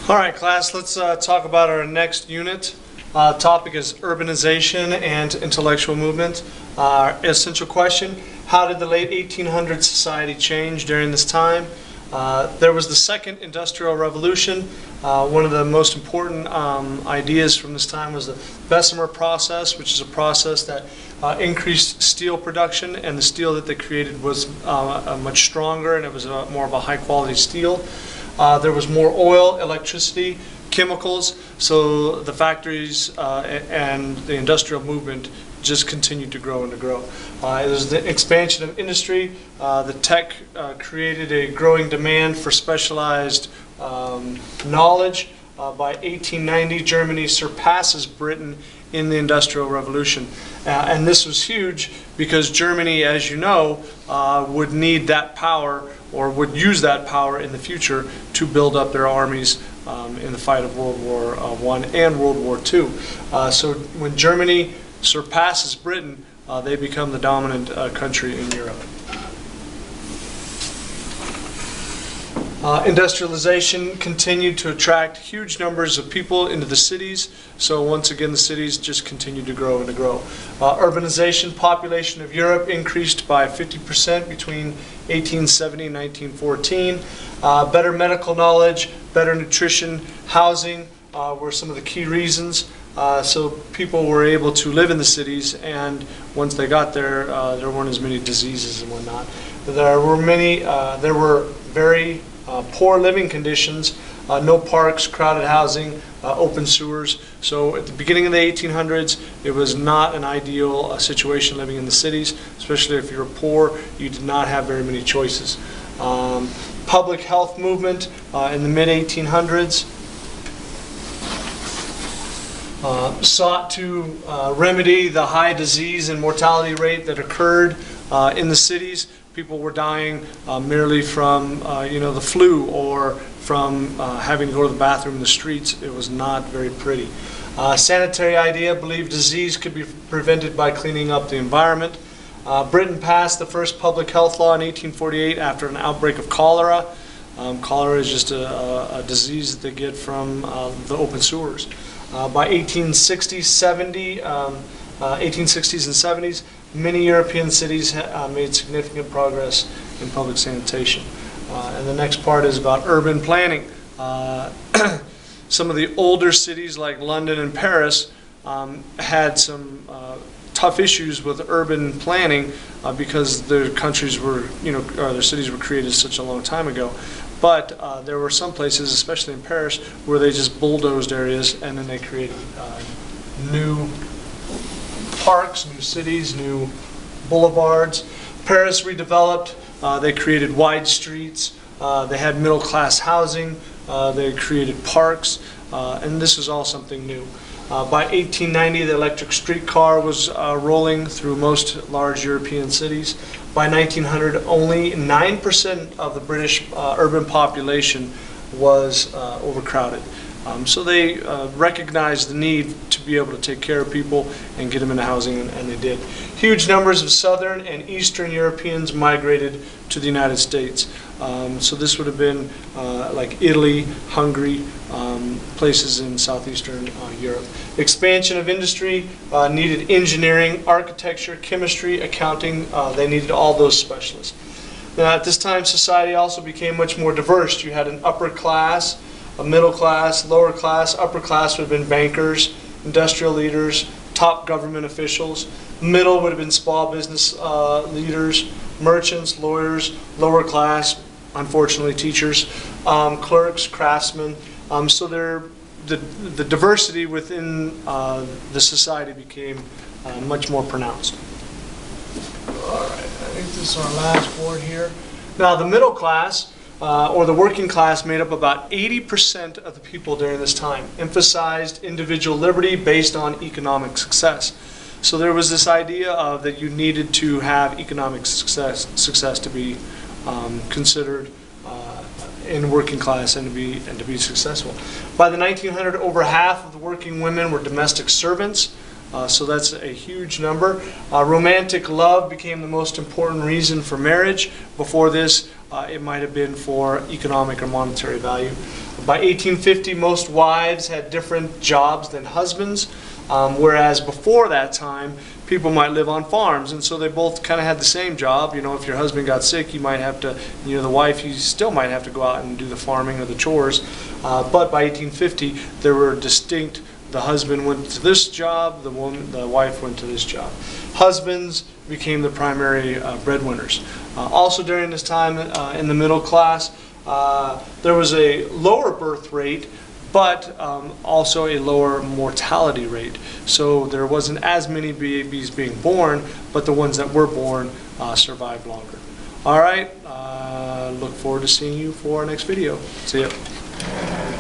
All right, class, let's talk about our next unit. Topic is urbanization and intellectual movement. Essential question, how did the late 1800s society change during this time? There was the second industrial revolution. One of the most important ideas from this time was the Bessemer process, which is a process that increased steel production, and the steel that they created was much stronger, and it was more of a high quality steel. There was more oil, electricity, chemicals, so the factories and the industrial movement just continued to grow and to grow. It was the expansion of industry. The tech created a growing demand for specialized knowledge. By 1890, Germany surpasses Britain in the Industrial Revolution. And this was huge because Germany, as you know, would need that power, or would use that power in the future to build up their armies in the fight of World War I and World War II. So when Germany surpasses Britain, they become the dominant country in Europe. Industrialization continued to attract huge numbers of people into the cities. So once again, the cities just continued to grow and to grow. Urbanization, population of Europe increased by 50% between 1870 and 1914. Better medical knowledge, better nutrition, housing were some of the key reasons. So people were able to live in the cities, and once they got there, there weren't as many diseases and whatnot. There were very poor living conditions, no parks, crowded housing, open sewers. So at the beginning of the 1800s, it was not an ideal situation living in the cities, especially if you were poor. You did not have very many choices. Public health movement in the mid-1800s sought to remedy the high disease and mortality rate that occurred in the cities. People were dying merely from the flu, or from having to go to the bathroom in the streets. It was not very pretty. Sanitary idea believed disease could be prevented by cleaning up the environment. Britain passed the first public health law in 1848 after an outbreak of cholera. Cholera is just a disease that they get from the open sewers. By 1860s and 70s, many European cities made significant progress in public sanitation. And the next part is about urban planning. Some of the older cities like London and Paris had some tough issues with urban planning because their countries were, or their cities were created such a long time ago. But there were some places, especially in Paris, where they just bulldozed areas, and then they created new parks, new cities, new boulevards. Paris redeveloped. They created wide streets. They had middle-class housing. They created parks, and this was all something new. By 1890, the electric streetcar was rolling through most large European cities. By 1900, only 9% of the British urban population was overcrowded. So they recognized the need to be able to take care of people and get them into housing, and they did. Huge numbers of Southern and Eastern Europeans migrated to the United States. So this would have been like Italy, Hungary, places in southeastern Europe. Expansion of industry needed engineering, architecture, chemistry, accounting. They needed all those specialists. Now, at this time, society also became much more diverse. You had an upper class, a middle class, lower class. Upper class would have been bankers, industrial leaders, top government officials. Middle would have been small business leaders, merchants, lawyers. Lower class, unfortunately, teachers, clerks, craftsmen. So the diversity within the society became much more pronounced. All right, I think this is our last board here. Now, the middle class, or the working class, made up about 80% of the people during this time, emphasized individual liberty based on economic success. So there was this idea of that you needed to have economic success to be considered in working class and to be successful. By the 1900s, over half of the working women were domestic servants. So that's a huge number. Romantic love became the most important reason for marriage. Before this, it might have been for economic or monetary value. By 1850, most wives had different jobs than husbands, whereas before that time, people might live on farms, and so they both kind of had the same job. You know, if your husband got sick, you might have to, you know, the wife, you still might have to go out and do the farming or the chores. But by 1850, there were distinct. The husband went to this job, the wife went to this job. Husbands became the primary breadwinners. Also during this time in the middle class, there was a lower birth rate, but also a lower mortality rate. So there wasn't as many babies being born, but the ones that were born survived longer. All right, look forward to seeing you for our next video. See ya.